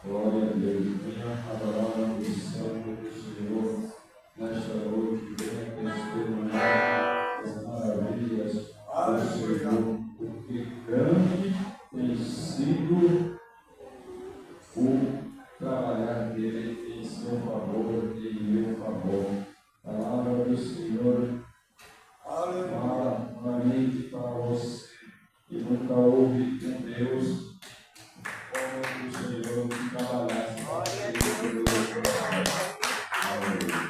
Glória a Deus. Venha adorar o nome do Senhor. porque grande tem sido o trabalhar dele em seu favor e em meu favor. Palavra do Senhor fala novamente para você que nunca houve com Deus como o Senhor que trabalhasse. Glória a Deus. Aleluia.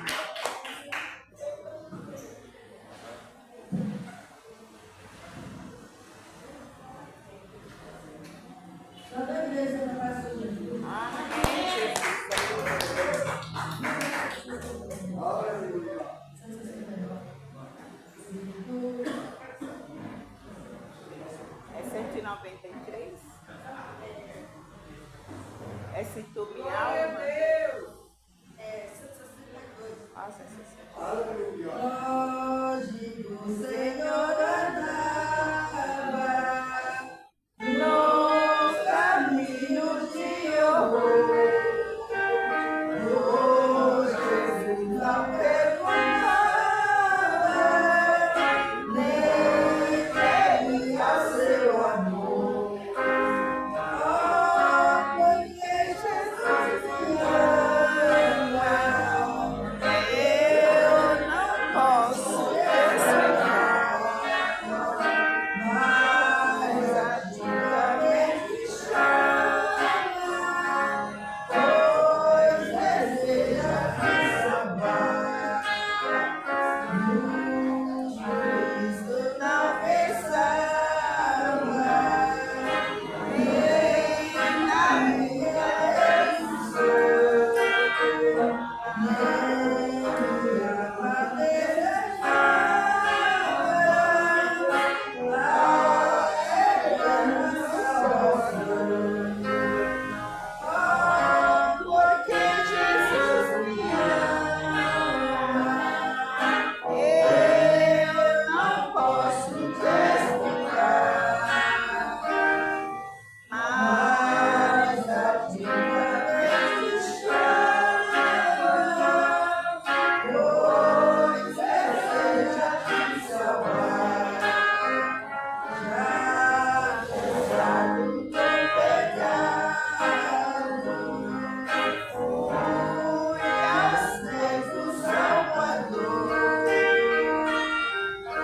Toda a igreja da pastor Jesus. É 193? É sintomial? Meu Deus! É 162. Ah, 162. Hoje o Senhor andava nos caminhos de horror. Jesus não perguntava, nem queria seu amor. Oh, porque Jesus me ama, Eu não posso explicar, mas ativamente chama, pois deseja me salvar. No juízo não pensava, nem na minha eleição, nem ama desejava, a eterna salvação. Oh, porque Jesus me ama, eu não posso te explicar, mas ativamente chama, pois deseja te salvar. Já pesado no pecado, fui aos pés do Salvador,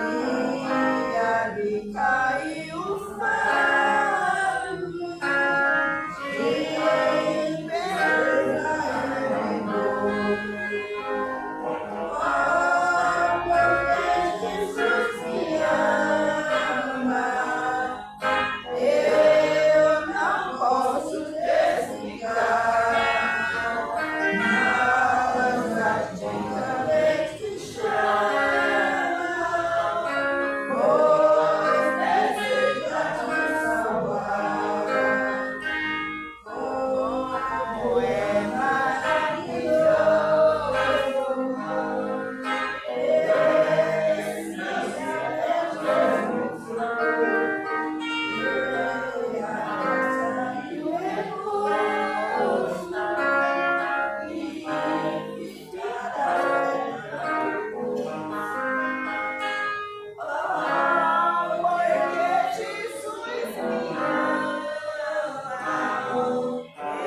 e ali caiu o fardo, de beleza e dor. Oh, porque Jesus me ama, eu não posso explicar, mas ativamente chama, pois deseja te salvar. Como é maravilhoso esse eterno flor, e a graça e o repouso, e fidelidade. Oh, porque Jesus me ama,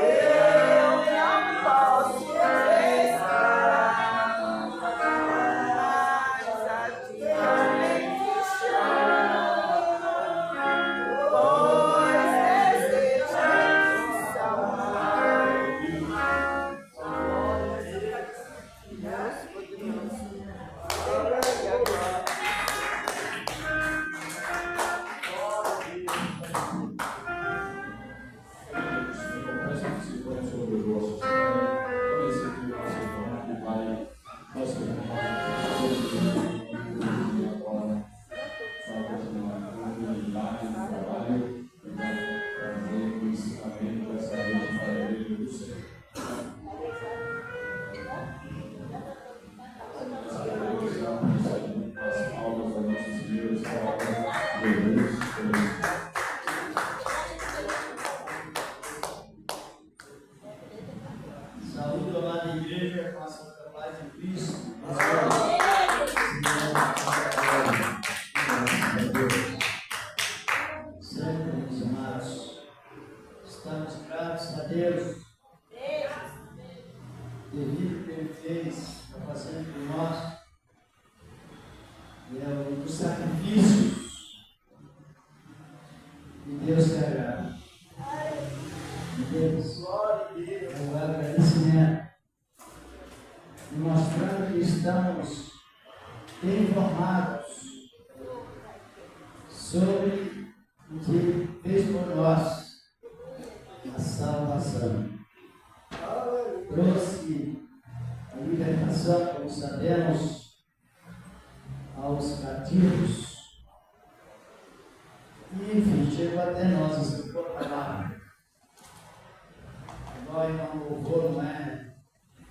eu não posso explicar, mas ativamente chama, pois deseja te salvar. Deus poderoso, e agora. Peço que se põe sobre os vossos pés. Comece aqui o nosso irmão que vai nosso irmão agora vai continuar com humildade no trabalho e vai trazer o ensinamento dessa vez para a igreja do Senhor. As palmas das nossas igrejas para Jesus. Saúde, amada igreja, com a santa paz de Cristo. sempre, meus amados. Estamos gratos a Deus devido que Ele fez, está fazendo por nós. E é um dos sacrifícios que Deus te agrada. Deus, é o agradecimento. E mostrando que estamos informados sobre o que fez por nós a salvação. Trouxe a libertação, como sabemos, aos cativos. E, enfim, chegou até nós essa palavra. Agora, irmão, louvor, não é?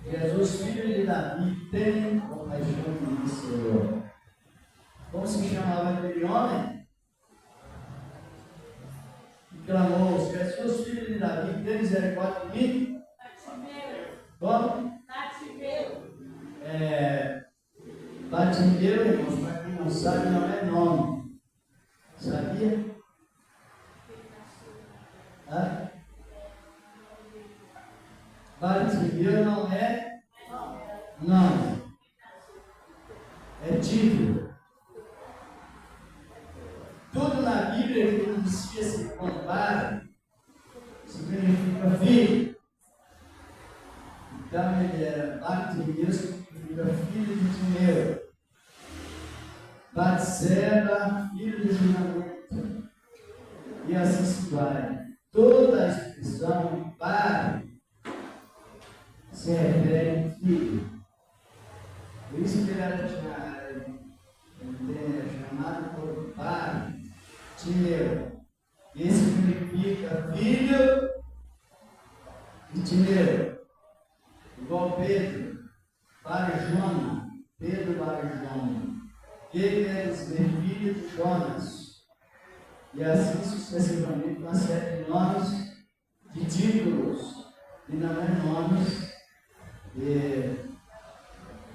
Jesus, filho de Davi, tem compaixão de mim, Senhor. Como se chamava aquele homem? Que clamou: Jesus, filho de Davi, tem misericórdia de mim? Como? Batimeu, irmãos, para quem não sabe, não é nome. Sabia? Batimeu não é nome. É título. Tudo na Bíblia que inicia-se com pai significa filho. Então ele era Bartimeu, significa filho de Timeu. Batseba, filho de Junamuta. E assim se vai. Toda a expressão pai se refere a filho. Por isso que ele era chamado por pai, Timeu. Isso significa filho de Timeu. Igual Pedro, Barjona, Pedro Barjona. Ele é filho de Jonas. E assim sucessivamente, uma série de nomes, de títulos, e não é nomes,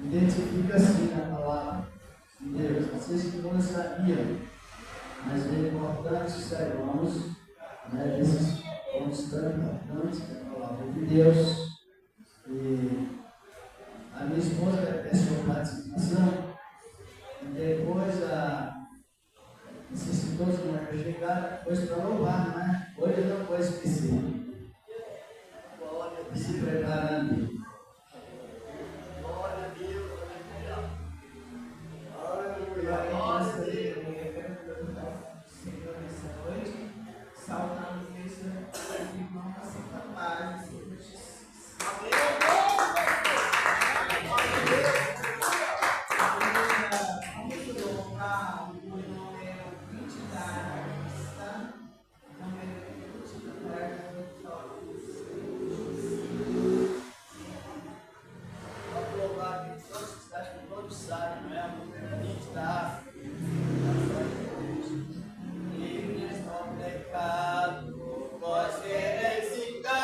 identifica assim na palavra de Deus. Vocês que não sabiam, mas é importante saibamos, né, esses pontos tão importantes da palavra de Deus. E a minha esposa peçou participação, e depois necessitou de uma chegada, depois para louvar, né? Hoje eu não vou esquecer. Glória, se preparando. Glória a Deus, aleluia. Nossa, Senhor, nessa noite, saudamos meus irmãos na Santa Paz, Senhor Jesus. Vamos colocar o número 20 da lista. Número 20 da lista. Vamos colocar aqui todos, acho que todos sabem, não é? O número 20 da África. Livres do pecado, vós quereis ficar.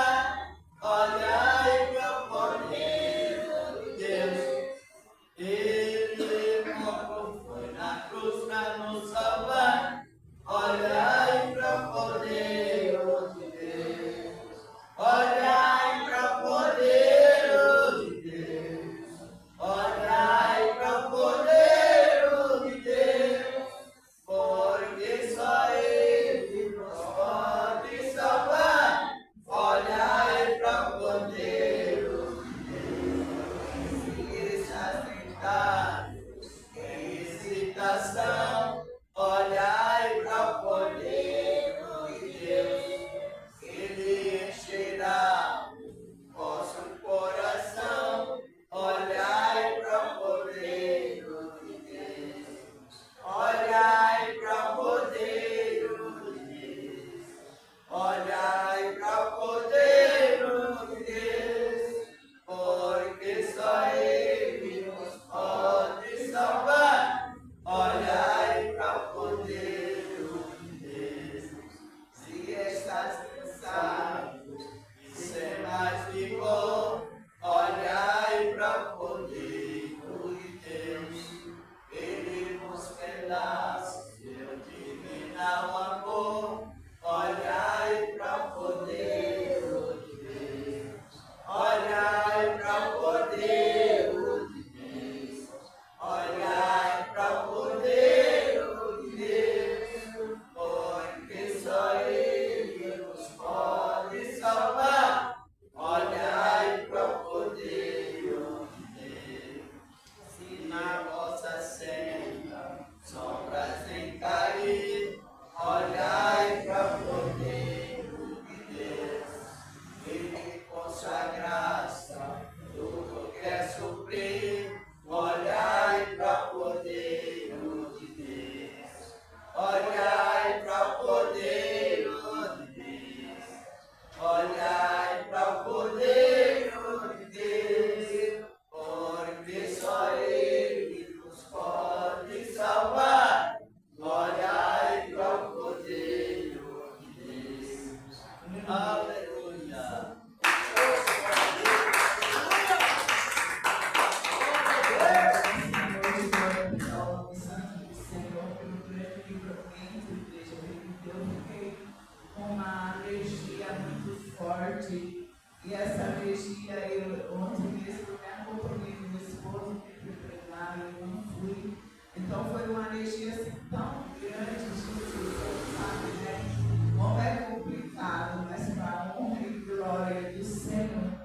forte. E essa energia, ontem mesmo, eu me acompanhei com meu esposo, que fui treinar, eu não fui. Então foi uma energia assim tão grande, Jesus, sabe, né? Como é complicado, mas para a honra e glória do Senhor.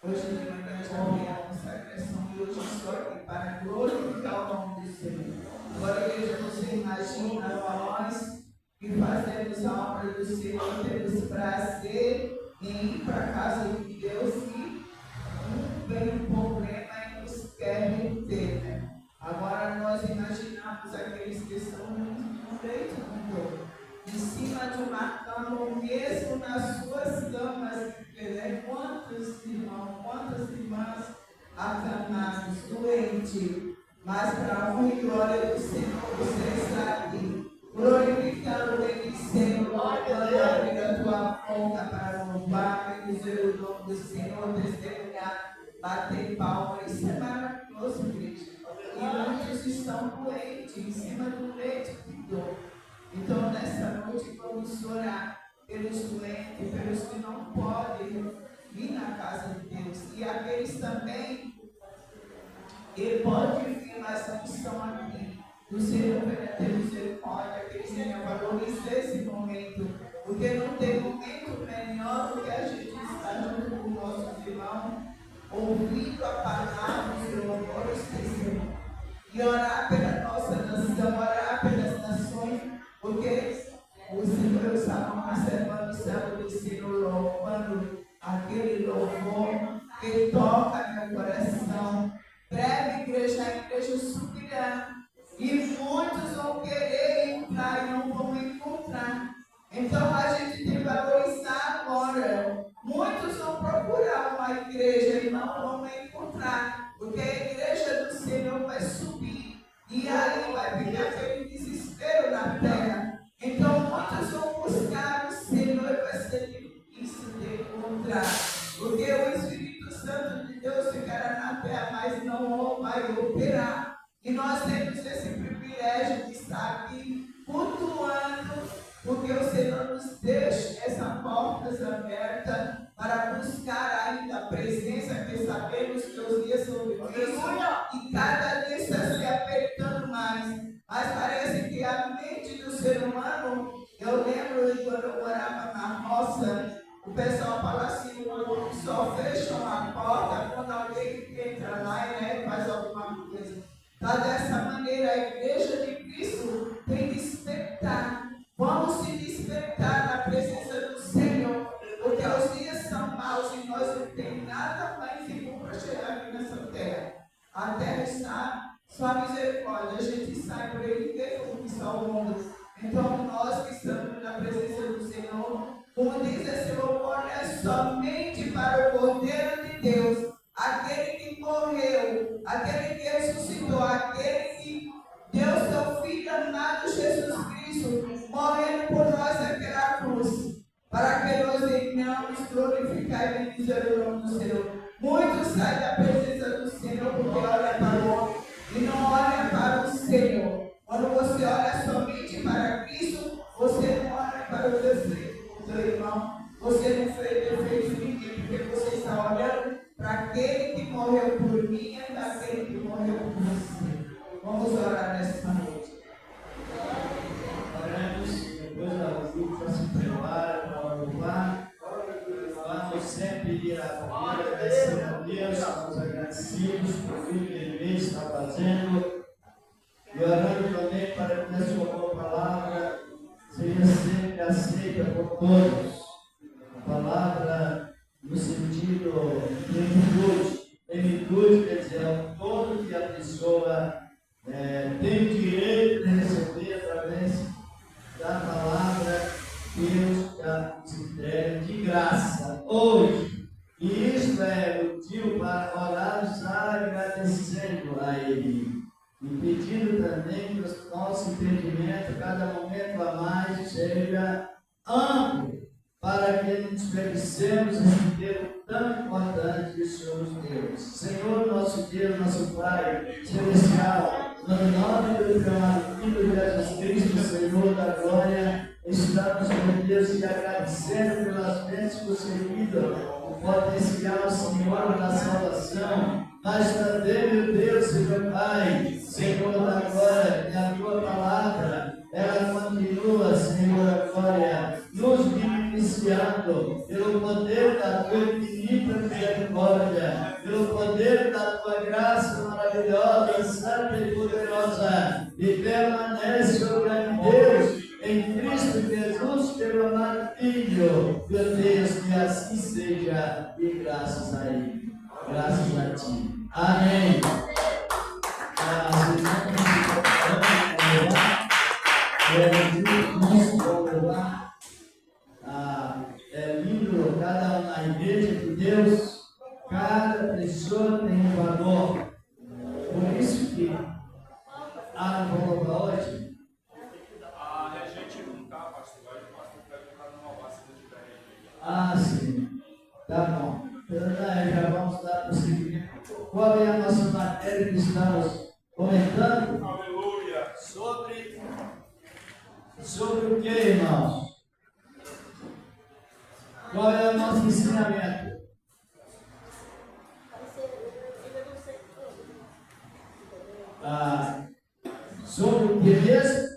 Hoje de manhã já vi a consagração e hoje estou aqui para glorificar o nome do Senhor. Agora, igreja, você imagina nós que fazemos a obra do Senhor, temos prazer em ir para a casa de Deus e vem um problema e nos quer reter, né? Agora nós imaginamos aqueles que estão no leito com dor, em cima de uma cama, ou mesmo nas suas camas, né? Quantos irmãos, quantas irmãs acamados, doentes, mas para a honra e glória do Senhor, você está aqui, glorificando Ele, Senhor, louvando a vida da tua boca para louvar e dizer o nome do Senhor, testemunhar, bater palmas, isso é maravilhoso, igreja. E muitos estão doentes, em cima do leito de dor. Então, nessa noite, vamos orar pelos doentes, pelos que não podem vir na casa de Deus. E aqueles também que podem vir, mas não estão aqui. O Senhor venha ter misericórdia, que Ele venha valorizar esse momento. Porque não tem momento melhor do que a gente estar junto com nossos irmãos, ouvindo a palavra e o louvor do Senhor. E orar pela nossa nação, orar pelas nações, porque o Senhor estava observando o céu do Senhor, louvando aquele louvor que toca meu coração. Breve, igreja, a igreja subirá. E muitos vão querer entrar e não vão encontrar. Então a gente tem que valorizar agora. Muitos vão procurar uma igreja e não vão encontrar. Porque a igreja do Senhor vai subir. E aí vai ficar aquele desespero na terra. Então muitos vão buscar o Senhor e vai ser difícil de encontrar. Porque o Espírito Santo de Deus ficará na terra, mas não vai operar. E nós temos esse privilégio de estar aqui cultuando, porque o Senhor nos deixa essas portas abertas para buscar ainda a presença, que sabemos que os dias são difíceis e cada dia está se apertando mais. Mas parece que a mente do ser humano, eu lembro de quando eu morava na roça, o pessoal fala assim, só fecha uma porta quando alguém entra lá e faz alguma coisa. Tá dessa maneira, a igreja de Cristo tem que despertar. Vamos se despertar na presença do Senhor, porque os dias são maus e nós não temos nada mais de bom para chegar aqui nessa terra. A terra está só misericórdia, a gente sai por ele e conquistar o mundo. Então nós que estamos na presença do Senhor, como diz esse louvor, é somente para o Cordeiro de Deus, aquele que morreu, aquele que ressuscitou, aquele que deu seu Filho amado Jesus Cristo, morrendo por nós naquela cruz, para que nós venhamos glorificar e bendizer o nome do Senhor. Muitos saem da presença do Senhor porque olham para o homem e não olham para o Senhor. Quando você olha somente para Cristo, você não olha para o defeito do seu irmão, você não fez defeito de ninguém, porque você está olhando para aquele que morreu por mim e daquele que morreu por você. Vamos orar nesta noite. Oramos, depois da grupo já se prepara para louvar. Vamos sempre ir à família, agradecer a Deus, estamos agradecidos por tudo que Ele está fazendo. E orando também para que a sua boa palavra seja sempre aceita por todos. A palavra no sentido de plenitude. Plenitude quer dizer é todo que a pessoa tem o direito de receber através da palavra que Deus já nos entrega de graça hoje. E isso é motivo para orarmos agradecendo a Ele. E pedindo também que o nosso entendimento, cada momento a mais, seja amplo, para que não desperdicemos esse tempo tão importante que somos Deus. Senhor, nosso Deus, nosso Pai Celestial, no nome do teu amado Filho Jesus Cristo, Senhor da glória, Estamos, meu Deus, te agradecendo pelas bênçãos recebidas, o potencial, Senhor, da salvação. Mas também, meu Deus e meu Pai, Senhor da glória, que a tua palavra, ela continua, Senhor da glória, nos beneficiando pelo poder da tua infinita misericórdia, pelo poder da tua graça maravilhosa, santa e poderosa, e permanece, ó grande Deus, em Cristo Jesus, pelo amado Filho. Meu Deus, que assim seja, e graças a Ele, graças a Ti. Amém. É lindo cada um na igreja de Deus, cada pessoa tem um valor. Por isso que não vou para hoje. A regente não está, pastor. Aí o pastor vai ficar numa vacina de pé. Sim. Tá bom. Então, já vamos dar prosseguimento. Qual é a nossa matéria que estamos comentando? Aleluia. Sobre o que, irmãos? Qual é o nosso ensinamento? Sobre o que mesmo?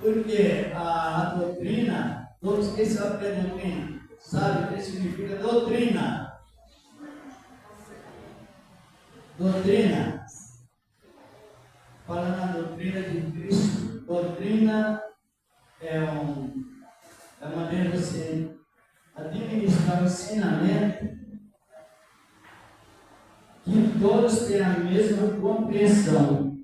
Porque a doutrina, todos quem sabem o que é doutrina, sabe o que significa doutrina. Doutrina. Falando na doutrina de Cristo, doutrina é uma maneira de você administrar o ensinamento que todos têm a mesma compreensão.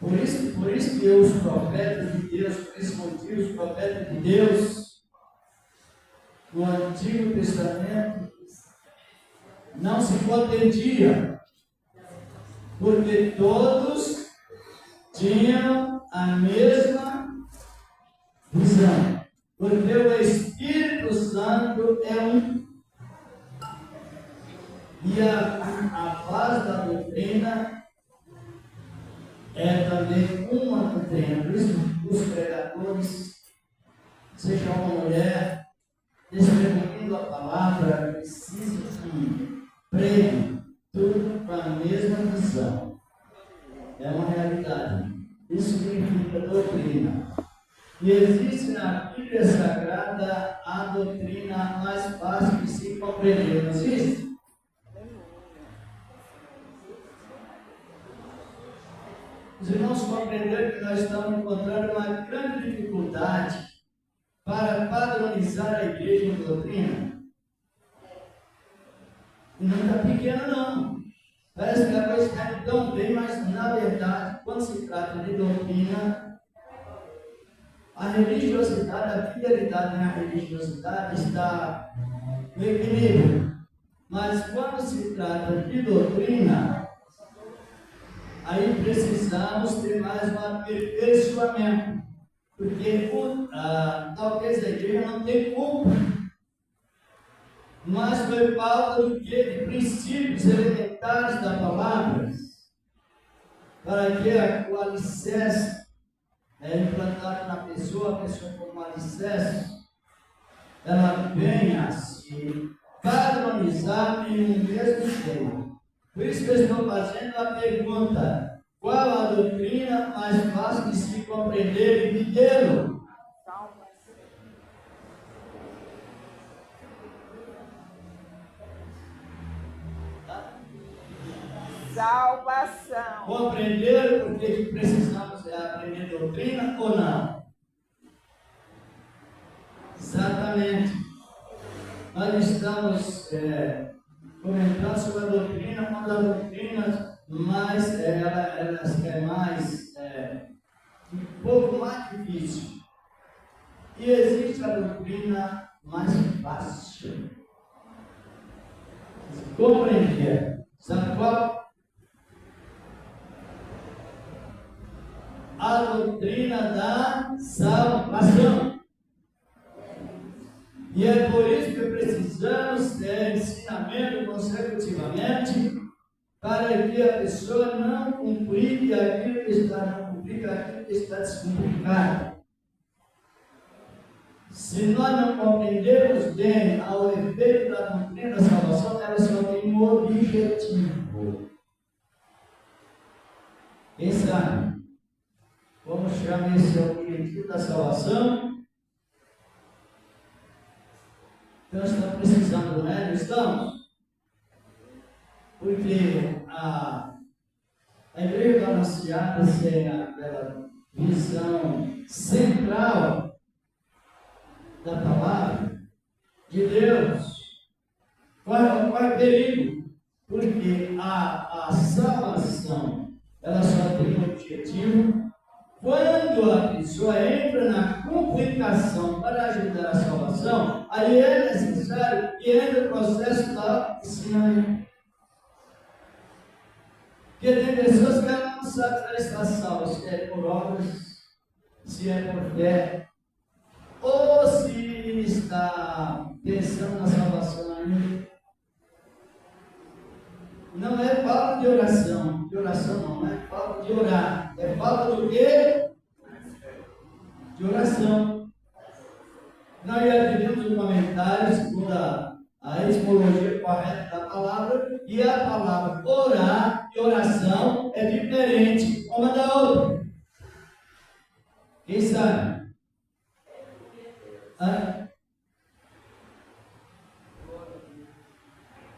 Por isso que os profetas de Deus, por esse motivo, os profetas de Deus, no Antigo Testamento, não se contendiam, porque todos tinham a mesma visão. Porque o Espírito Santo é um. E a base da doutrina é também uma doutrina. Por isso, os pregadores, seja uma mulher, distribuindo a palavra, precisam que preguem tudo com a mesma visão. É uma realidade. Isso significa doutrina. E existe na Bíblia Sagrada a doutrina mais fácil de se compreender, não existe? Os irmãos compreenderam que nós estamos encontrando uma grande dificuldade para padronizar a igreja em doutrina. E não está pequena, não. Parece que a coisa está indo tão bem, mas na verdade, quando se trata de doutrina, a religiosidade, a fidelidade na religiosidade está no equilíbrio. Mas quando se trata de doutrina, aí precisamos ter mais um aperfeiçoamento. Porque talvez a igreja não tenha culpa, mas foi falta do que? De princípios elementares da palavra, para que o alicerce implantado na pessoa, a pessoa como alicerce, ela venha se padronizar em um mesmo tema. Por isso que eu estou fazendo a pergunta: qual a doutrina mais fácil de se compreender e viver? Salvação. Compreender porque precisamos aprender doutrina ou não? Exatamente. Nós estamos comentando sobre a doutrina, uma das doutrinas mais, um pouco mais difícil. E existe a doutrina mais fácil. Compreender. Sabe qual? A doutrina da salvação. E é por isso que precisamos ter ensinamento consecutivamente para que a pessoa não complique aquilo que está não complica, aquilo que está descomplicado. Se nós não compreendermos bem ao efeito da doutrina da salvação, ela só tem um objetivo. Quem sabe? Como chama esse objetivo da salvação? Então estamos precisando, né? Não estamos? Porque a igreja anunciada sem aquela visão central da palavra de Deus corre perigo, porque a salvação ela só tem um objetivo quando a pessoa entra na complicação para ajudar a salvação. Aí é necessário que entre o processo da ensinamento. Porque tem pessoas que ela não sabe se ela está salva, se é por obras, se é por fé, ou se está pensando na salvação ainda. Não é falta de oração não é falta de orar, é falta do quê? De oração. Nós já tivemos um comentário segundo a etimologia correta da palavra, e a palavra orar e oração é diferente uma da outra. Quem sabe?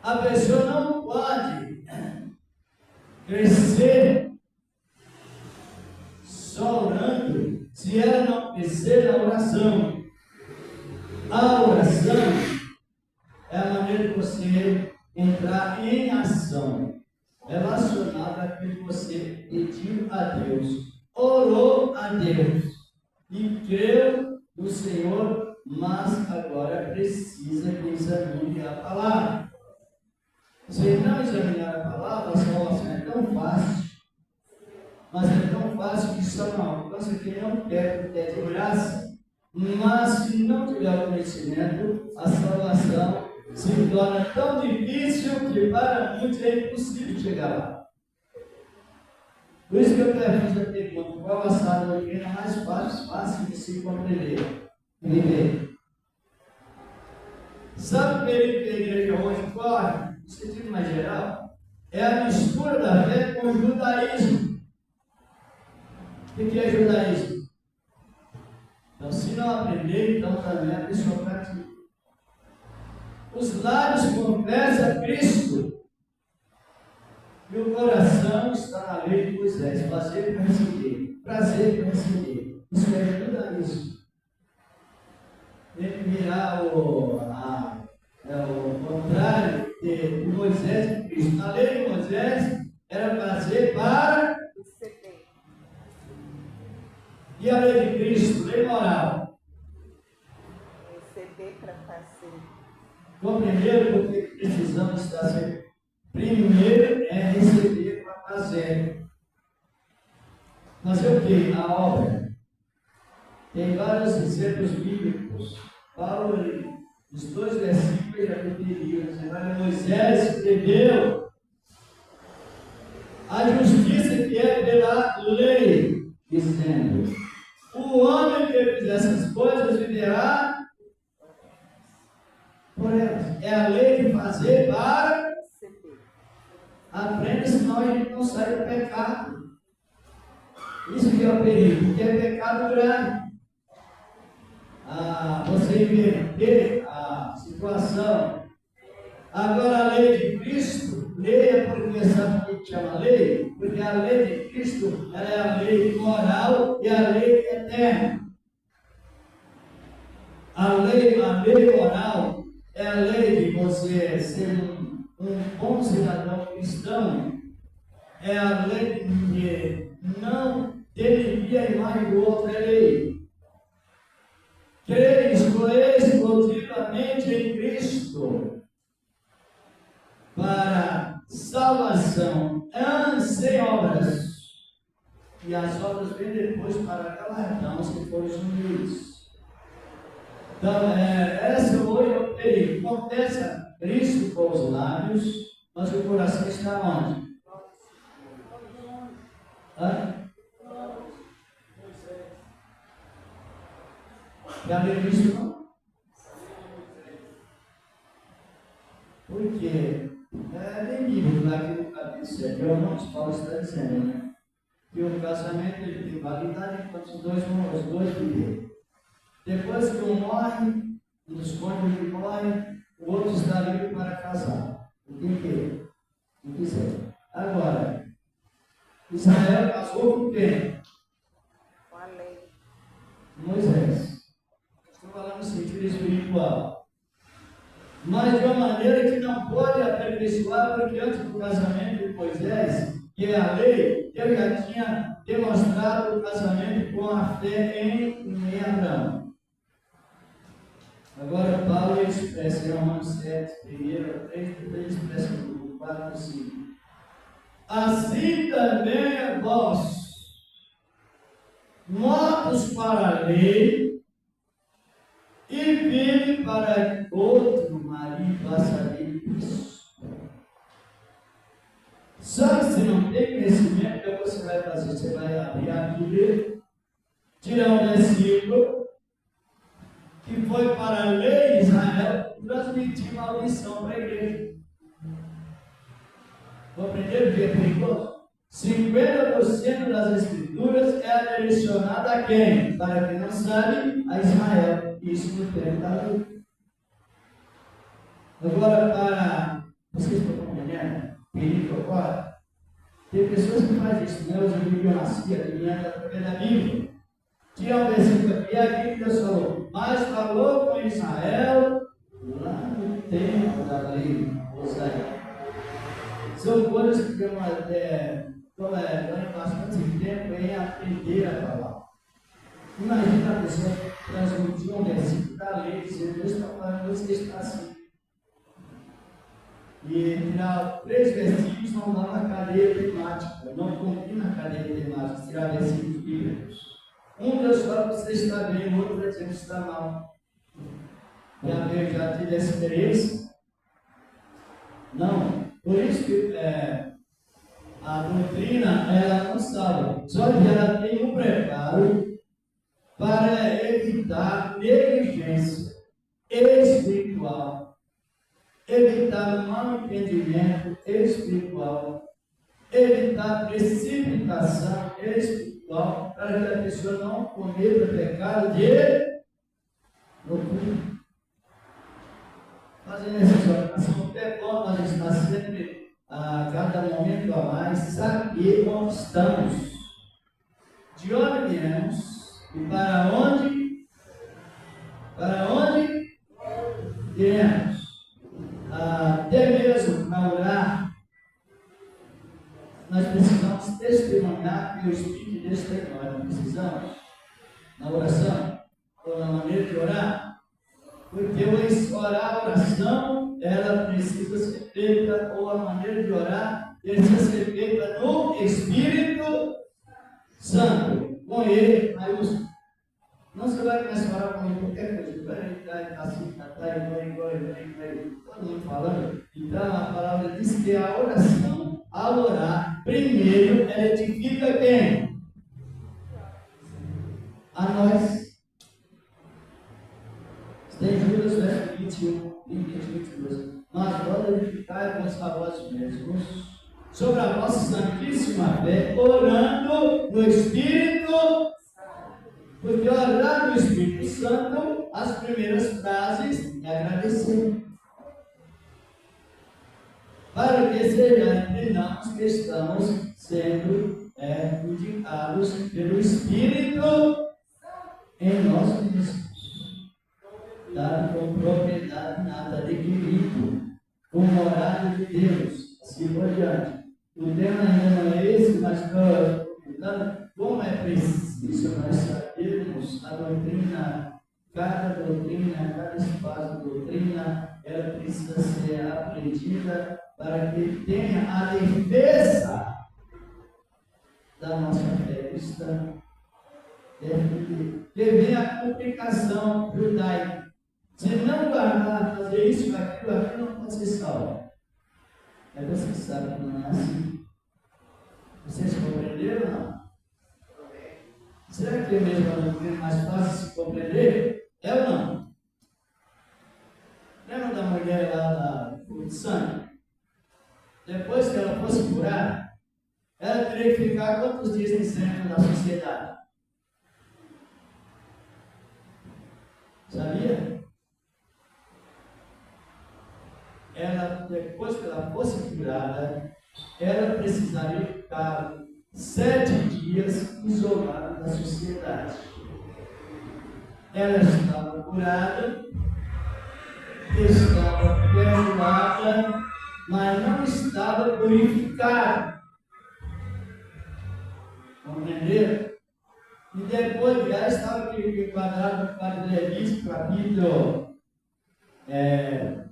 A pessoa não pode crescer só orando se ela não crescer na oração. A oração é a maneira de você entrar em ação, relacionada àquilo que você pediu a Deus, orou a Deus e creu no Senhor, mas agora precisa que examine a palavra. Se não examinar a palavra, a salvação é tão fácil, mas é tão fácil que só não alcança quem não quer, porque é de graça. Mas se não tiver o conhecimento, a salvação se torna tão difícil que para muitos é impossível chegar lá. Por isso que eu quero fazer a pergunta: qual a sala doutrina mais fácil de se compreender? Viver. Sabe o perigo que a igreja hoje corre, no sentido mais geral? É a mistura da fé com o judaísmo. O que é judaísmo? Então, se não aprender, então também a pessoa pratica. Os lábios confessam Cristo e o coração está na lei de Moisés. Fazer para receber, prazer para receber. Isso é judaísmo. Tem que virar o contrário de Moisés e Cristo. Na lei de Moisés era prazer para Receber. E a lei de Cristo, lei moral. Receber para fazer. Compreender porque precisamos fazer. Primeiro é receber para fazer. Fazer o quê? A obra. Tem vários exemplos bíblicos. Paulo, os 2 versículos já repetiram. Moisés escreveu a justiça que é pela lei, dizendo: o homem que fizer essas coisas viverá por elas. É a lei de fazer para Receber. aprenda, senão a gente não sai do pecado. Isso que é o perigo, porque é pecado grave. Você inverter a situação. Agora a lei de Cristo, lei é porque sabe o que chama lei? Porque a lei de Cristo ela é a lei moral e a lei eterna. A lei moral é a lei de você ser um bom cidadão cristão. É a lei de não denegrir a imagem do outro, é lei. Crer exclusivamente em Cristo para salvação, sem obras. E as obras vêm depois para galardão, se for os humildes. Então, essa hoje é o perigo. Confessa Cristo com os lábios, mas o coração está onde? Hã? Já viu isso não? Por quê? É bem bíblico lá que o capítulo Irmãos Paulo está dizendo, né? Que o casamento ele tem validade enquanto os dois viverem. Depois que um morre, um dos cônjuges morre, o outro está livre para casar. O que não quiser. Agora, Israel casou com quem? Com a lei. Moisés. Estou falando no sentido espiritual. Mas de uma maneira que não pode aperfeiçoar, porque antes do casamento de Moisés, que é a lei, ele já tinha demonstrado o casamento com a fé em Abraão. Agora Paulo expressa em Romanos 7, 1, 3, depois expressa no 4, 5. Assim também é vós, mortos para a lei, e vive para que outro marido faça isso. Só que se não tem conhecimento, o que você vai fazer? Você vai abrir a Bíblia, tirar um versículo que foi para a lei de Israel e transmitir maldição para a igreja. Vou aprender o que é perigoso? 50% das escrituras é direcionada a quem? Para quem não sabe, a Israel. Isso no tempo da lei. Agora, para vocês estão compreendendo? Perigo agora. Tem pessoas que fazem isso, né? Os bibliomacia, que entra através da Bíblia. Tinha um versículo aqui, aqui que Deus falou, mas falou com Israel lá no tempo da lei, Oséias. São coisas que ganham bastante tempo em aprender a falar. Imagina a pessoa transmitir um versículo da lei, dizendo, Deus está falando, você está assim. E tirar 3 versículos não dá uma cadeia temática, não combina a cadeia temática, tirar versículos bíblicos. Um Deus fala que você está bem, o outro vai dizer que está mal. Já tive essa experiência? Não. Por isso que a doutrina ela não salva, só que ela tem um preparo para evitar negligência espiritual, evitar mal entendimento espiritual, evitar precipitação espiritual, para que a pessoa não cometa pecado de loucura. Fazendo essa oração, é bom nós estar sempre, a cada momento a mais, saber onde estamos, de onde viemos e para onde iremos. Até mesmo para orar, nós precisamos testemunhar que o Espírito de Deus tem em nós. Não precisamos? Na oração, ou na maneira de orar. Porque a oração, ela precisa ser feita, ou a maneira de orar, precisa ser feita no Espírito Santo, com Ele, maiúsculo. Não você vai começar a orar com qualquer coisa, vai assim, igual, todo mundo falando. Então a palavra diz que a oração, ao orar, primeiro ela edifica quem? A nós. Tem Judas, verso 21, 22. Mas vós edificai com vós mesmos sobre a vossa santíssima fé, orando no Espírito, porque orar no Espírito Santo, as primeiras frases é agradecer. Para que seja entre nós que estamos sendo indicados pelo Espírito em nós mesmos. Dado com propriedade nada adquirido, como orar de Deus, assim por diante. O tema ainda não é esse, mas como é preciso nós sabermos a doutrina, cada espaço de doutrina, ela precisa ser aprendida para que tenha a defesa da nossa fé cristã. Que venha a complicação judaica. Se não guardar, fazer isso, aquilo não pode ser salvo. Mas você sabe que não é assim. Vocês compreenderam ou não? Será que é mesmo a doutrina mais fácil de se compreender? É ou não? Lembra da mulher lá da fluxo de sangue? Depois que ela fosse curada, ela teria que ficar quantos dias em centro da sociedade? Sabia? Ela, depois que ela fosse curada, ela precisaria ficar 7 dias isolada da sociedade. Ela estava curada, estava perdoada, mas não estava purificada. Compreenderam? E depois já estava enquadrado no Levítico, capítulo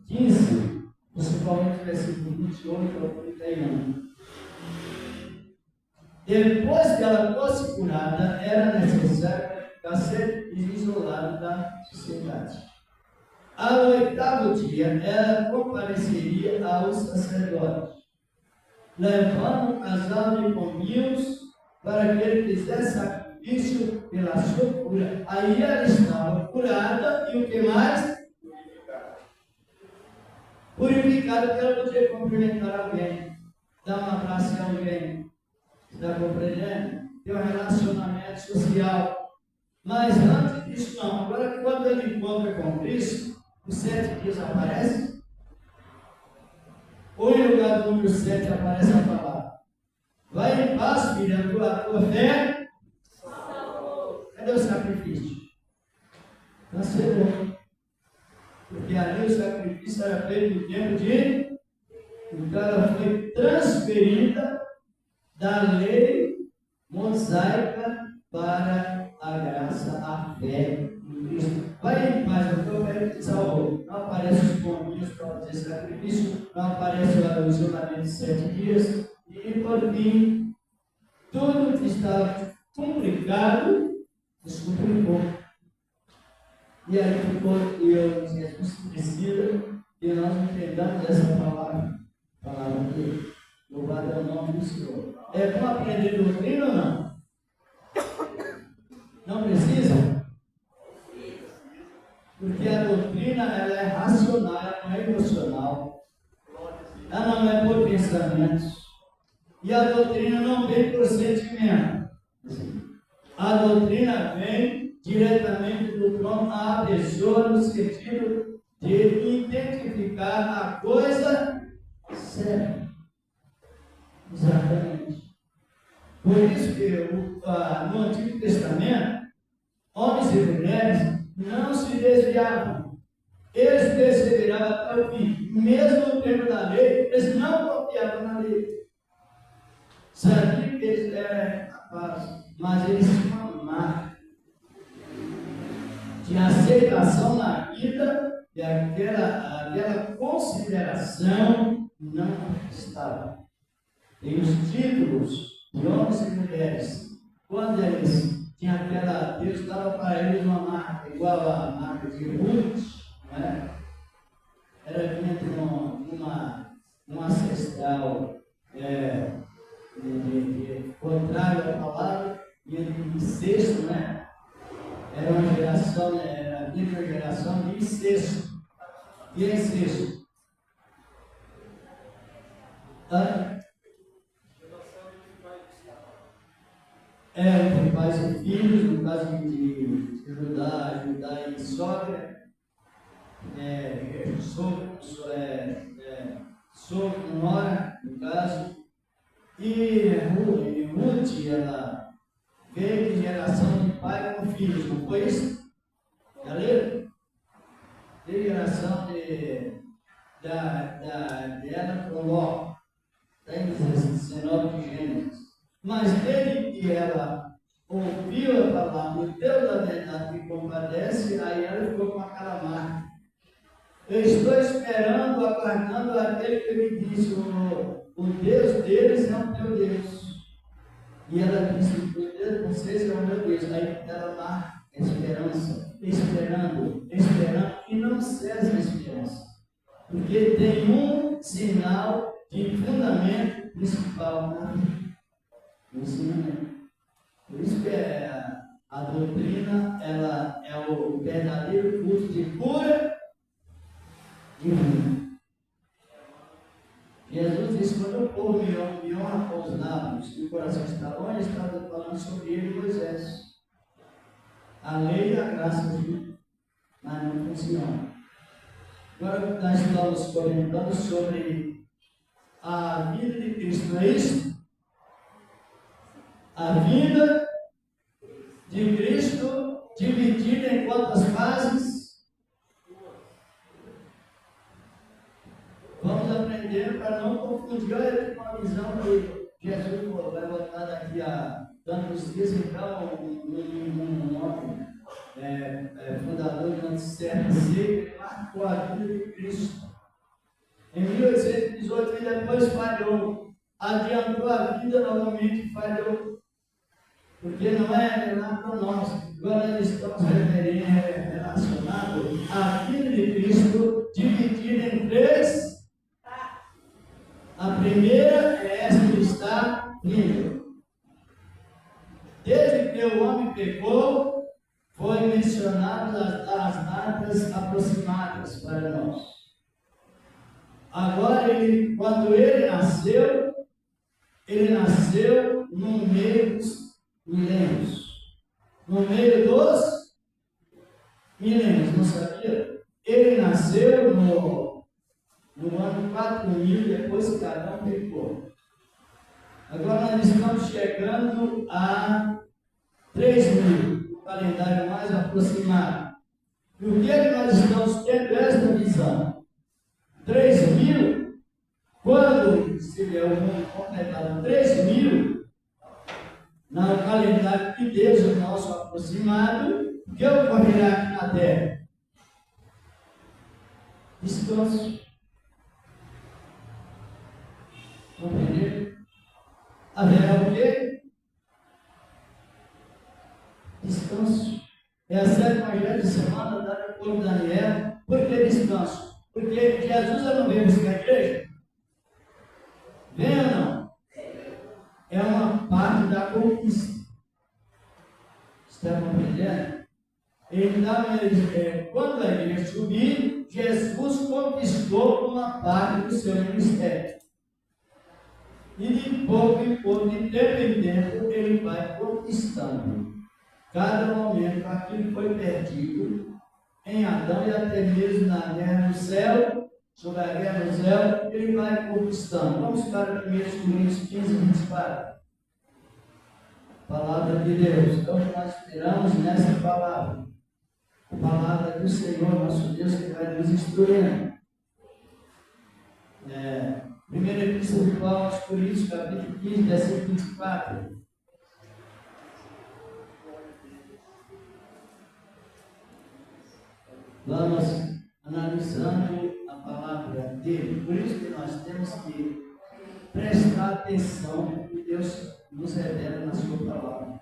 15, principalmente versículo 28 ao 31. Depois que ela fosse curada, era necessário ficar 7 dias isolada da sociedade. Ao 8º dia, ela compareceria ao sacerdote, levando um casal de pombinhos para que ele fizesse sacrifício pela sua cura. Aí ela estava curada e o que mais? Purificada, porque ela podia cumprimentar alguém, dar um abraço a alguém. Está compreendendo? Tem um relacionamento social. Mas antes disso não. Agora quando ele encontra com Cristo, os 7 dias aparecem? Ou em lugar do número 7 aparece a palavra: vai em paz, filha, a tua fé. Cadê o sacrifício? Cancelou. Porque ali o sacrifício era feito no tempo de. Então ela foi transferida da lei mosaica para a graça, a fé em Cristo. Vai em paz, o teu velho te salvou. Não aparece os pombinhos para fazer sacrifício, não aparece o isolamento de 7 dias, e por fim, tudo que estava complicado, descomplicou. E aí ficou, Jesus precisa que nós entendamos essa palavra dele. Louvado é o nome do Senhor. É bom aprender doutrina ou não? Não precisa? Porque a doutrina ela é racional, ela não é emocional. Ela não é por pensamentos. E a doutrina não vem por sentimento. A doutrina vem diretamente do trono à pessoa, no sentido de identificar a coisa certa. Exatamente. Por isso que no Antigo Testamento, homens e mulheres não se desviavam. Eles perseveravam até o fim. Mesmo no tempo da lei, eles não confiavam na lei. Sabiam que eles eram capazes, mas eles tinham uma marca de aceitação na vida e aquela consideração não estava. E os títulos de homens e mulheres, quando eles tinham aquela, Deus dava para eles uma marca, igual a marca de Ruth, né? Era vinha de uma ancestral contrário à palavra, vinha de incesto, né? Era uma geração, vinha de uma geração de incesto. E é incesto. Entre pais e filhos, no caso de Judá e sogra, sogro, nora, no caso, e Ruth, ela veio de geração de pai com filhos, não foi isso? Já leram? De geração dela com Ló, tem 19 de Gênesis. Mas desde que ela ouviu a palavra, o Deus da verdade que compadece, aí ela ficou com aquela marca. Eu estou esperando, aguardando aquele que me disse, o Deus deles é o teu Deus. E ela disse, o Deus de vocês é o meu Deus. Aí ela marca esperança, esperando, e não cessa a esperança. Porque tem um sinal de fundamento principal na vida. O ensinamento. Por isso que a doutrina, ela é o verdadeiro curso de cura divina. Jesus disse, quando o povo me honra com os lábios e o coração está longe, está falando sobre ele e Moisés. A lei e a graça ajuda, mas não funciona. Agora nós estamos comentando sobre a vida de Cristo, não é isso? A vida de Cristo dividida em quantas fases? Vamos aprender para não confundir. Olha com a visão que Jesus vai botar daqui a tantos dias, então, um homem fundador de uma certa seita, ele marcou a vida de Cristo. Em 1818 ele depois falhou, adiantou a vida novamente, falhou, porque não é pronóstico. Agora nós estamos relacionados à vida de Cristo dividida em três. A primeira é essa que está vindo. Desde que o homem pecou, foi mencionado as datas aproximadas para nós. Agora, quando ele nasceu no meio dos milênios. No meio dos milênios, não sabia? Ele nasceu no ano 4000, depois que Adão pecou. Agora nós estamos chegando a 3000, o calendário mais aproximado. E o que é que nós estamos tendo esta visão? 3000, quando se o mundo completado 3000, no calendário de Deus, o nosso aproximado, o que ocorrerá aqui na Terra? Descanso. Compreender? Haverá o quê? Descanso. É a sétima grande semana dada por Daniel. Por que descanso? Porque Jesus não veio buscar a igreja? Vem ou não? É uma parte da conquista. Está compreendendo? Então, quando a igreja subir, Jesus conquistou uma parte do seu ministério. E de pouco em pouco, de tempo em tempo, ele vai conquistando. Cada momento, aquilo que foi perdido em Adão e até mesmo na guerra do céu, sobre a guerra do céu, ele vai conquistando. Vamos para 1 Coríntios 15, 24. Palavra de Deus. Então, nós esperamos nessa palavra. A palavra do Senhor, nosso Deus, que vai nos instruindo. Primeira Epístola de Paulo aos Coríntios, capítulo 15, versículo 24. Vamos analisando a palavra dele. Por isso que nós temos que prestar atenção no que Deus nos revela na sua palavra.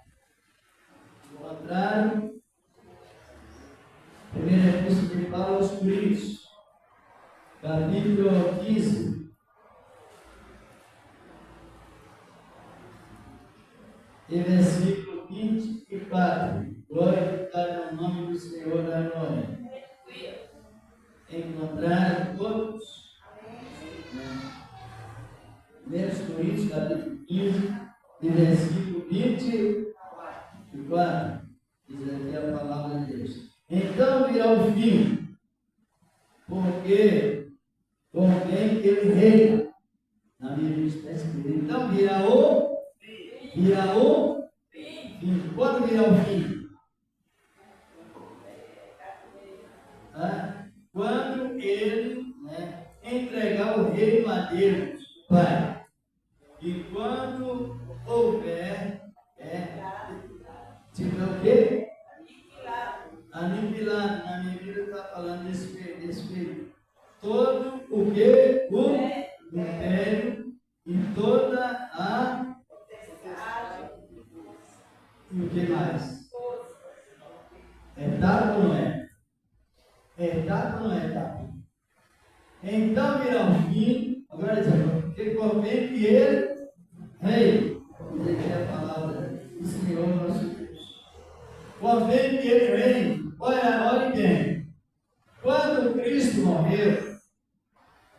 Do contrário, primeira Epístola de Paulo aos Coríntios, capítulo 15. E versículo 24. Glória ao nome do Senhor da glória. Encontraram todos? 1 Coríntios, capítulo 15, e versículo 24. Diz aqui a palavra de Deus. Então virá o fim, porque com quem ele reina. Na minha Bíblia está escrito. Então virá o fim. Quando virá o fim? Quando ele entregar o reino a Deus, Pai. E quando houver, tiver o quê? Aniquilado. Na minha Bíblia está falando desse período. Todo o que? O império e toda a... E o que mais? Etapa ou não é? Etapa ou não é etapa? Então virá o fim. Agora diz, porque convém que ele, rei, diz aqui a convém que ele reine. Olha bem, quando Cristo morreu,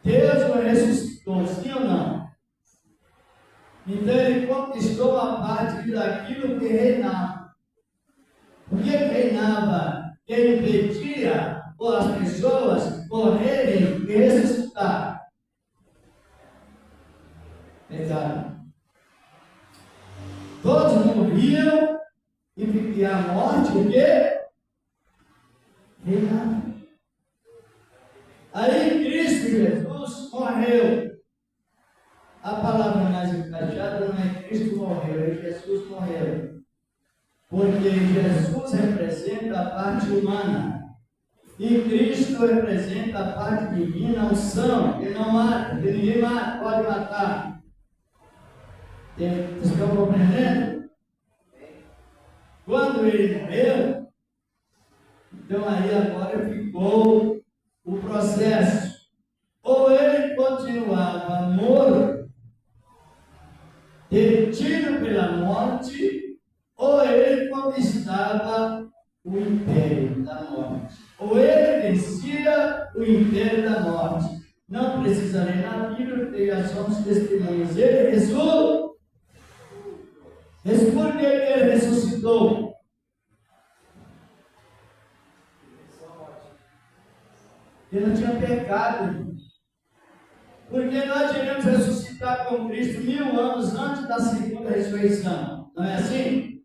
Deus o ressuscitou, sim ou não? Então ele conquistou a parte daquilo que reinava. O que reinava? Ele impedia as pessoas morrerem e ressuscitar. Pecado. Todos morriam e a morte o quê? Reinava. Aí Cristo Jesus morreu. A palavra mais encaixada não é Cristo morreu, é Jesus morreu. Porque Jesus representa a parte humana. E Cristo representa a parte divina, a unção. Ele não mata, ele ninguém mata, pode matar. Vocês estão compreendendo? Quando ele morreu, então aí agora ficou o processo. Ou ele continuava morto, detido pela morte, ou ele conquistava o império da morte. Ou ele vencia o império da morte. Não precisa ler na Bíblia, porque já somos testemunhas. Ele ressuscitou. Por que ele ressuscitou? Ele não tinha pecado. Porque nós iremos ressuscitar com Cristo 1000 anos antes da segunda ressurreição. Não é assim?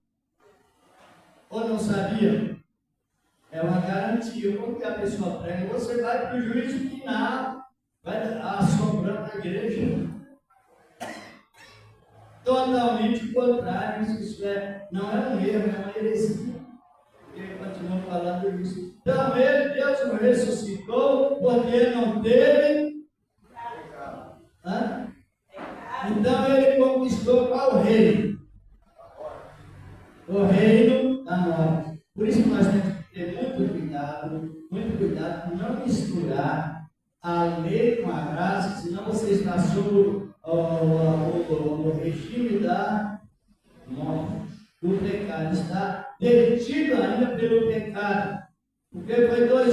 Ou não sabia? É uma garantia. Como que a pessoa prega? Você vai para o juízo final, vai assombrando a igreja. Totalmente contrário. Isso não é um erro, é uma heresia. Ele continua falando isso. Então, Deus o ressuscitou porque ele não teve. Então, ele conquistou qual reino? O reino da morte. Por isso, nós temos que ter muito cuidado com não misturar a lei com a graça, senão você está sob o regime da morte, do pecado, está detido ainda pelo pecado, porque foi por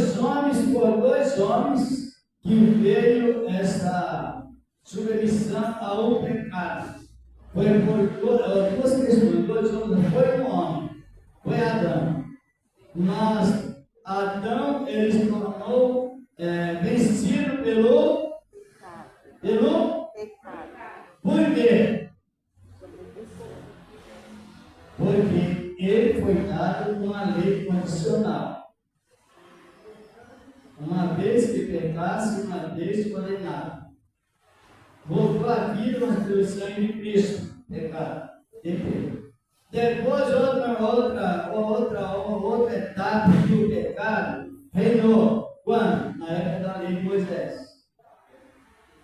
dois homens que veio essa submissão ao pecado. Foi por duas questões, dois homens, não foi um homem, foi Adão. Mas Adão, ele se tornou vencido pelo pecado. Por quê? Porque ele foi dado uma lei condicional. Uma vez que pecasse, uma vez condenado. Voltou a vida, mas pelo sangue de Cristo. Pecado. Depois, outra etapa do pecado reinou. Quando? Na época da lei de Moisés.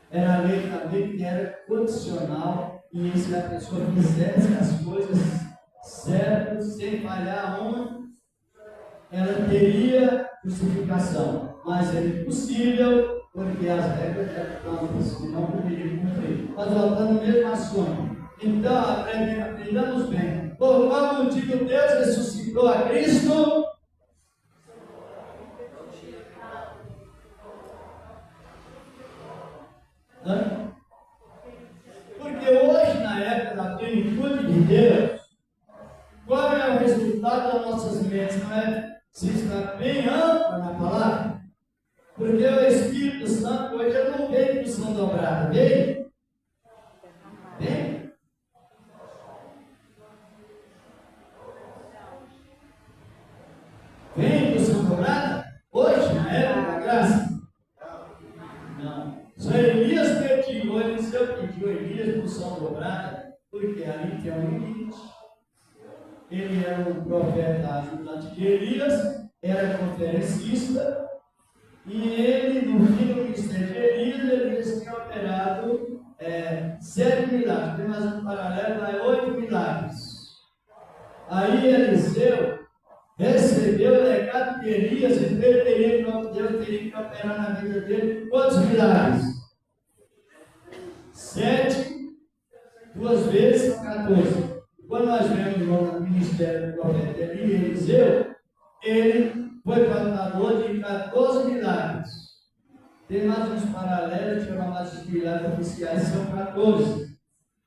Era a lei também que era condicional, e se a pessoa fizesse as coisas certas, sem falhar uma, ela teria justificação. Mas é impossível, porque as regras eram tantas que não poderiam cumprir. Mas voltando no mesmo assunto. Então, aprendamos bem. Por qual motivo Deus ressuscitou a Cristo? Porque hoje, na época da plenitude de Deus, qual é o resultado das nossas mentes? Não é? Se está bem ampla na palavra. Porque o Espírito Santo hoje não vem para o São Dobrado, vem? Vem? Vem para o São Dobrado? Hoje, na época da graça? Não. Só Elias pediu, Eliseu pediu Elias para o São Dobrado, porque ali tem um limite. Ele era um profeta ajudante de Elias, era conferencista, e ele, no fim do ministério de Elias tinha operado 7 milagres. Tem mais um paralelo, vai 8 milagres. Aí Eliseu recebeu o legado de Elias, e Deus teria que operar na vida dele quantos milagres? 7, 2 vezes 14. Quando nós vemos no ministério do profeta Eliseu, ele foi portador de 14 milagres. Tem mais uns paralelos chamados de milagres oficiais, são 14.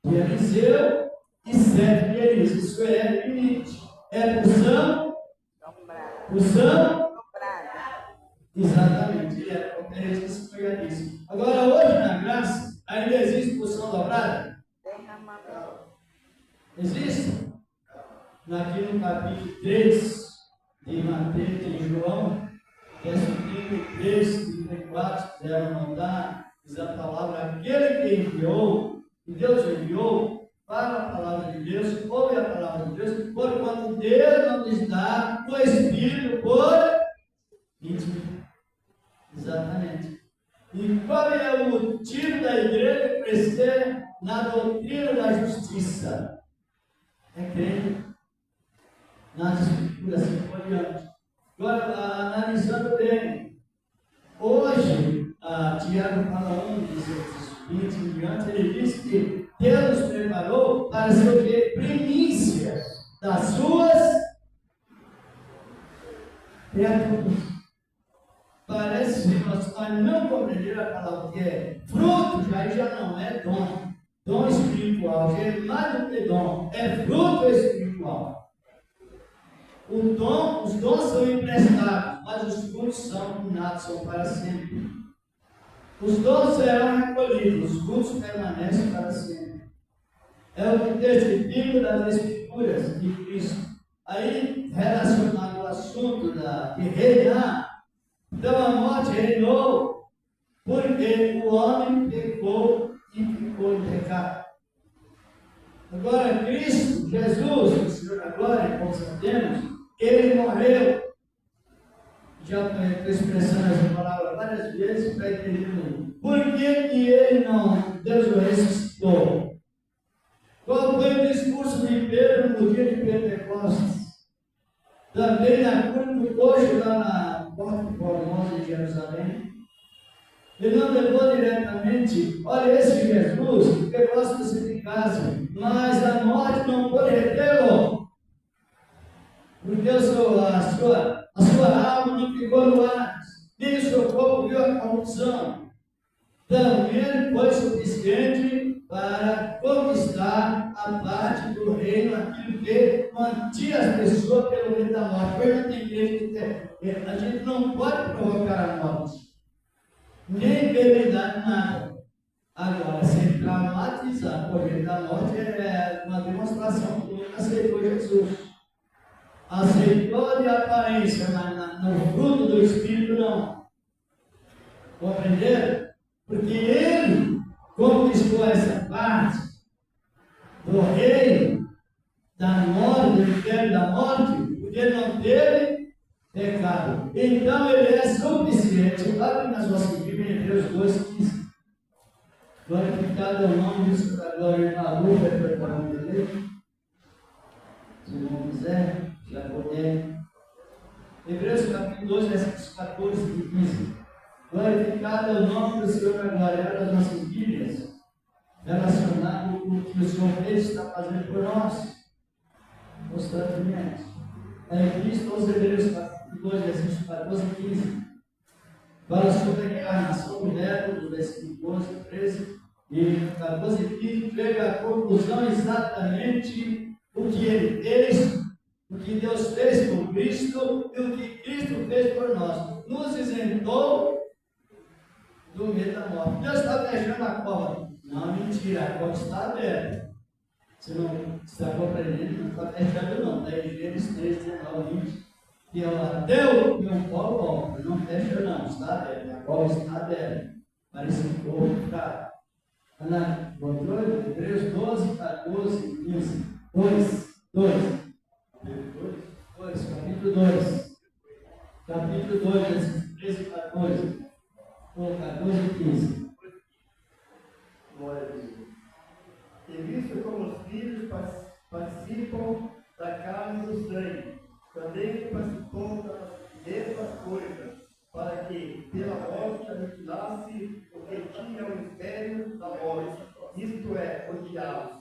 De Eliseu e 7 de Elias. Isso é limite. É porção? Porção? Exatamente. Ele é conferência isso. Agora, hoje na graça, ainda existe porção dobrada? Existe? Aqui no capítulo 3 de Mateus e João, verso 33, 34, quiseram notar, diz a palavra, aquele que enviou, que Deus enviou, fala a palavra de Deus, ouve a palavra de Deus, porquanto Deus não nos dá o Espírito por mentira. Exatamente. E qual é o motivo da igreja crescer na doutrina da justiça? É crer nas escrituras assim por diante. Agora, analisando bem, hoje, Tiago fala 1:20 em diante, ele diz que Deus nos preparou para ser o quê? Primícias das suas criaturas. Parece que nós não compreendemos a palavra que é fruto, já não é dom. Dom espiritual, já é mais do que dom, é fruto espiritual. Os dons são emprestados, mas os frutos são inatos, são para sempre. Os dons serão recolhidos, os frutos permanecem para sempre. É o que testifica das Escrituras de Cristo. Aí, relacionado ao assunto de reinar, então a morte reinou, porque o homem pecou e ficou em pecado. Agora, Cristo, Jesus, o Senhor da glória, como sabemos, ele morreu. Já estou expressando essa palavra várias vezes para entender por que ele não, Deus o ressuscitou. Qual foi o discurso de Pedro no dia de Pentecostes? Também na cura do coxo lá na Porta Formosa de Jerusalém. Ele não levou diretamente, olha, esse Jesus, eu gosto de você de casa, mas a morte não pode retê-lo. Porque a sua alma não ficou no ar, nem o seu corpo viu a corrupção. Então, ele foi suficiente para conquistar a parte do reino, aquilo que mantinha as pessoas pelo meio da morte. Porque não tem igreja que a gente não pode provocar a morte, nem enfermidade, nada. Agora, se traumatizar por meio da morte é uma demonstração que nunca aceitou Jesus. Aceitou de aparência, mas no fruto do Espírito não. Compreenderam? Porque ele conquistou essa parte do reino da morte, do inferno da morte, porque ele não teve pecado. Então ele é suficiente. Abre nas vossas Bíblias, em Hebreus 2:15. Glorificado é o nome do Senhor da glória na luta, preparando dele. Se não quiser, já poder. Hebreus capítulo 2, versículos 14 e 15. Glorificado é o nome do Senhor da glória. Era das nossas Bíblias, relacionado com o que o Senhor fez está fazendo por nós, constantemente. Em Cristo, aos Hebreus capítulo 2, versículos 14 e 15. Fala sobre a encarnação do Verbo, do versículo 12, 13 e 14 e 15. Chega à conclusão exatamente o que ele fez, o que Deus fez por Cristo e o que Cristo fez por nós. Nos isentou do medo da morte. Deus está fechando a porta. Não, mentira, a porta está aberta. Você não está compreendendo, não está fechando não. Está em Gênesis 3, 19, 20. Que até o meu pó volta. Não fecha não, está aberta. A porta está aberta. Para esse povo ficar. Ana, voltou? Hebreus 12, 14 e 15. 2, capítulo 2. Capítulo 2, versículos 13 e 14. 14 e 15. Glória a Deus. E visto como os filhos participam da carne e do sangue, também participou das mesmas coisas, para que, pela morte, aniquilasse o que tinha o império da morte, isto é, o diabo.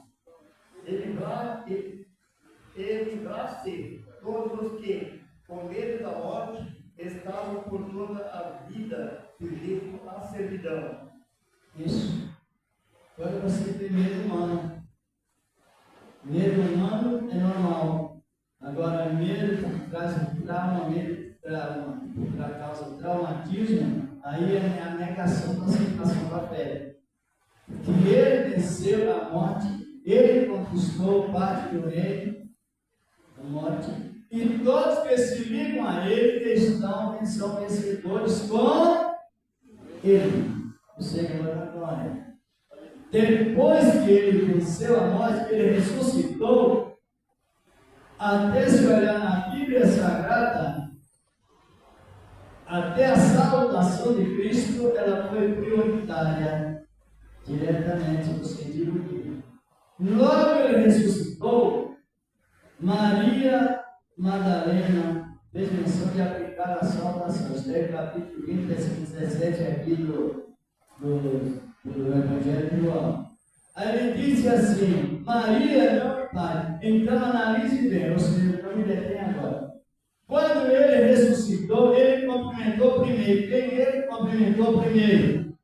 os que, com medo da morte, estavam por toda a vida sujeitos à servidão. Isso. Quando você tem medo humano. Medo humano é normal. Agora, medo que traz trauma, medo que causa traumatismo, aí é a negação da aceitação da fé. Porque ele venceu a morte, ele conquistou parte do reino da morte, e todos que se ligam a ele são vencedores com ele, o Senhor da glória. Depois que ele venceu a morte, ele ressuscitou. Até se olhar na Bíblia Sagrada, até a salvação de Cristo, ela foi prioritária, diretamente no sentido bíblico. Logo ele ressuscitou, Maria Madalena fez menção de aplicar a salvação. Está aí no capítulo 20, versículo 17 aqui do Evangelho de João. Aí ele disse assim: Maria é meu pai. Então analise bem, ou seja, não me detém agora. Quando ele ressuscitou, ele cumprimentou primeiro. Quem ele cumprimentou primeiro?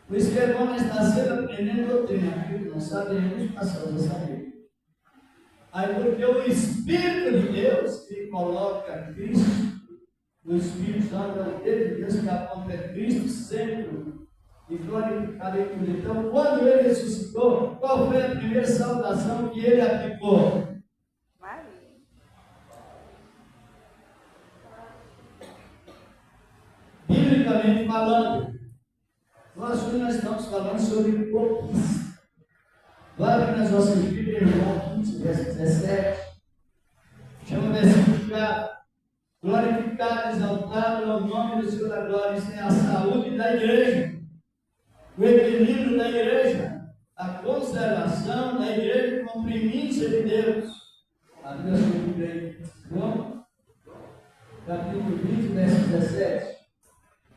O escrivão está sempre aprendendo doutrina. Aquilo não sabe, ele passou a saber. Aí porque o Espírito de Deus que coloca Cristo, o Espírito Santo é o Deus de Deus que aponta Cristo sempre e glorificado em tudo. Então, quando ele ressuscitou, qual foi a primeira saudação que ele aplicou? Maria. Biblicamente falando, nós estamos falando sobre conquista. Vai nas nossas Bíblias, João 15, verso 17. Chama o versículo 4. Glorificado, exaltado é o nome do Senhor da glória. Isso é a saúde da igreja, o equilíbrio da igreja, a conservação da igreja com a primícia de Deus. Abriu a sua Bíblia aí. João, capítulo 20, verso 17.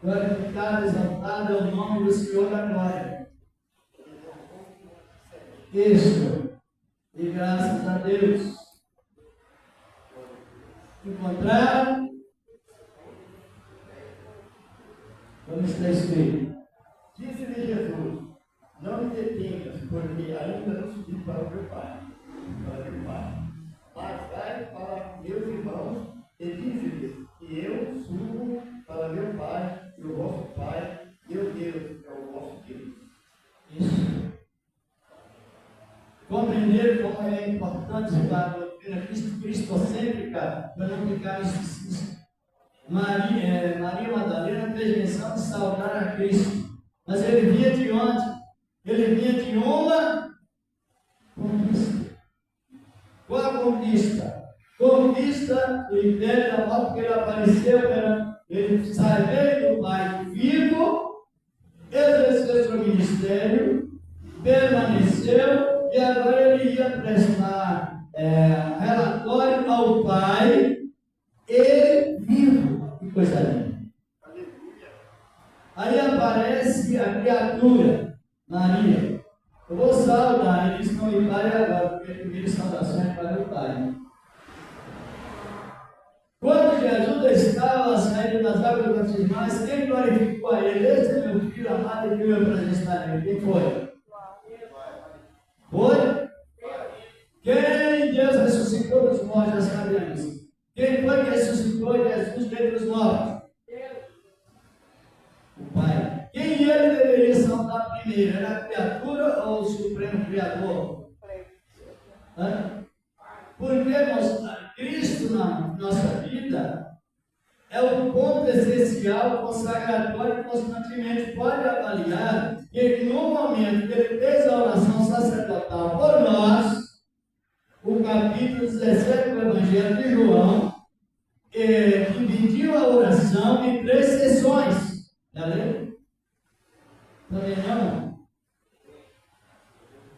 Glorificado, exaltado é o nome do Senhor da glória. Isso. E graças a Deus. Encontraram? Como está escrito? Disse-lhe Jesus: não me detenhas, porque ainda não subi para o meu Pai. Mas vai para meus irmãos e dize-lhes que eu subo para meu Pai e o vosso Pai, meu Deus é o vosso Deus. Isso. Compreender como é importante a doutrina cristocêntrica para não ficar esquecido. Maria Madalena fez menção de saudar a Cristo. Mas ele vinha de onde? Ele vinha de uma conquista. Qual a conquista? Conquista do império da morte, porque ele apareceu, ele saiu do Pai vivo, exerceu seu ministério, permaneceu, e agora ele ia prestar relatório ao Pai, ele vivo. Que coisa linda. Aí aparece a criatura, Maria. Eu vou saudar, eles não me parem agora, porque a primeira saudação é para o Pai. Quando Jesus estava saindo das águas batismais, quem glorificou a ele? Este é meu filho amado que eu apresentar nele. Quem foi? Foi? Quem Deus ressuscitou dos mortos, já sabemos. Quem foi que ressuscitou Jesus dentre os mortos? O Pai. Quem ele deveria saudar primeiro? Era a criatura ou o Supremo Criador? Porque Cristo na nossa vida é o ponto essencial, consagratório, que constantemente pode avaliar que no momento que ele fez a oração sacerdotal por nós, o capítulo 17 do Evangelho de João dividiu a oração em 3 sessões. Já leu? Também não?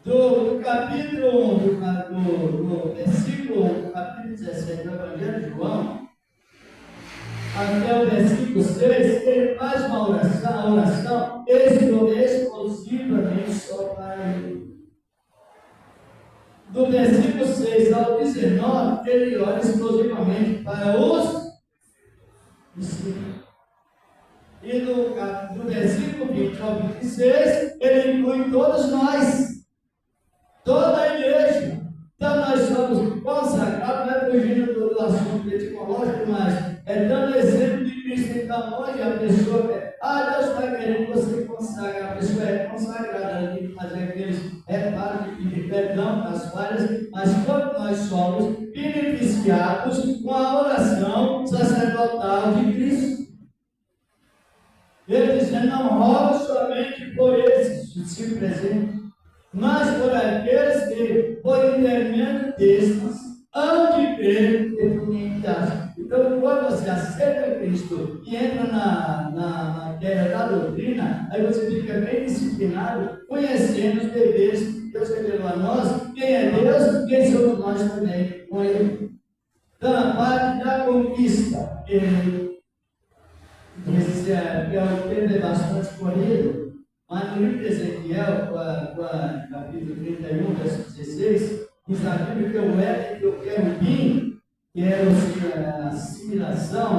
Do capítulo 1, do versículo, do capítulo 17 do Evangelho de João, até o versículo 6, ele faz uma oração exclusivamente só para ele. do versículo 6 ao 19, ele olha exclusivamente para os discípulos. E do versículo 20 ao 26, ele inclui todos nós, toda a igreja. Então nós somos consagrados, não é fugindo do assunto etimológico, mas é dando exemplo de Cristo. Então, onde a pessoa quer, Deus está querendo que você consagre, a pessoa é consagrada, ela tem que fazer aqueles reparos de pedir perdão das falhas, mas quando nós somos beneficiados com a oração sacerdotal de Cristo. Ele dizendo, não rogo somente por esses discípulos presentes, mas por aqueles que, por intermédio destes, hão de crer e por mim acham. Então, quando você aceita Cristo e entra na terra da doutrina, aí você fica bem disciplinado, conhecendo os deveres que Deus revelou a nós, quem é Deus, quem somos nós também com Ele. Então, a parte da conquista, ele diz que é o tempo é bastante corrido, mas no livro de Ezequiel, capítulo 31, verso 16, diz a Bíblia que o Éden que eu quero vir, que era a assimilação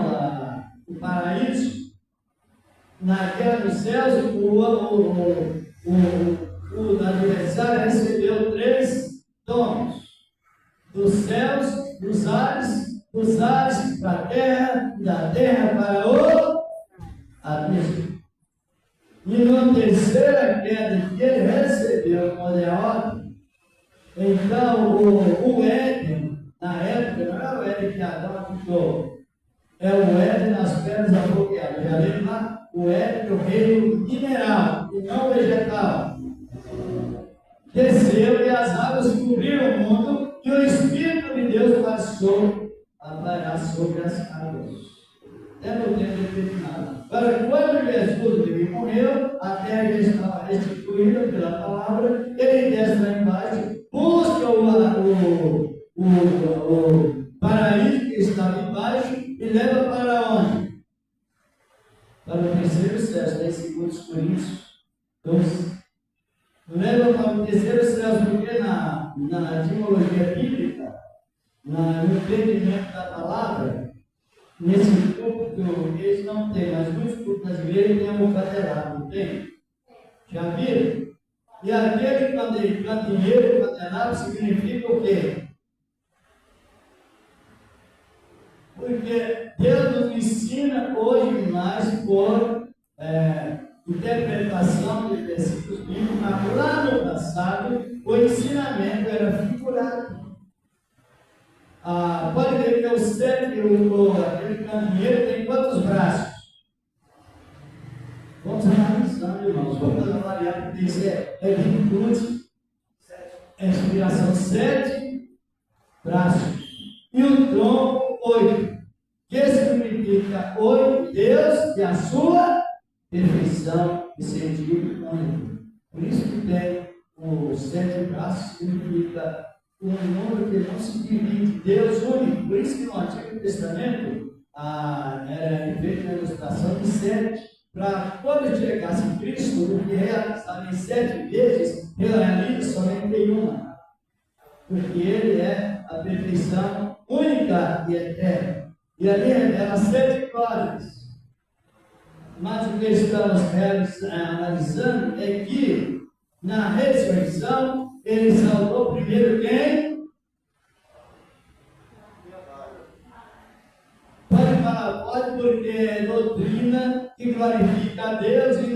do paraíso, na guerra dos céus, o adversário recebeu 3 dons: dos céus, dos ares para a terra, da terra para o abismo. E na terceira queda que ele recebeu como derrota, então o Éden, na época, não era o Éden que Adão ficou, é o Éden nas pedras afogueadas. Já lembra lá? O Éden do reino mineral, e não vegetal. Desceu e as águas cobriram o mundo, e o Espírito de Deus passou a parar sobre as águas. Até no tempo determinado. Agora, quando Jesus morreu, a terra já estava restituída pela palavra, ele desce lá embaixo, busca o paraíso que estava embaixo e leva para onde? Para o terceiro céu, está em 2 Coríntios 12. Leva para o terceiro céu, porque na etimologia bíblica, no entendimento da palavra, nesse púlpito eles não tem, mas muitos púlpitos das igrejas tem um candelabro, não tem? Já viram? E aquele candeeiro, candelabro, significa o quê? Porque Deus nos ensina hoje mais por interpretação de versículos bíblicos, mas lá no passado o ensinamento era figurado. Pode ver que aquele candeeiro tem quantos braços? Vamos analisando, irmãos. Vamos avaliar, porque isso é virtude, é inspiração, 7 braços. E o tronco, 8. Que significa 8? Deus e a sua perfeição e sentido único. Por isso que tem os 7 braços, significa um número que não se divide, Deus único. Por isso que no Antigo Testamento era feita a ilustração de 7, para quando chegasse Cristo, o que realizava em 7 vezes, realiza somente em uma, porque Ele é a perfeição única e eterna. E ali revela 7 glórias. Mas o que estamos analisando é que na ressurreição Ele salvou primeiro quem? Pode falar, pode, porque é doutrina que glorifica a Deus e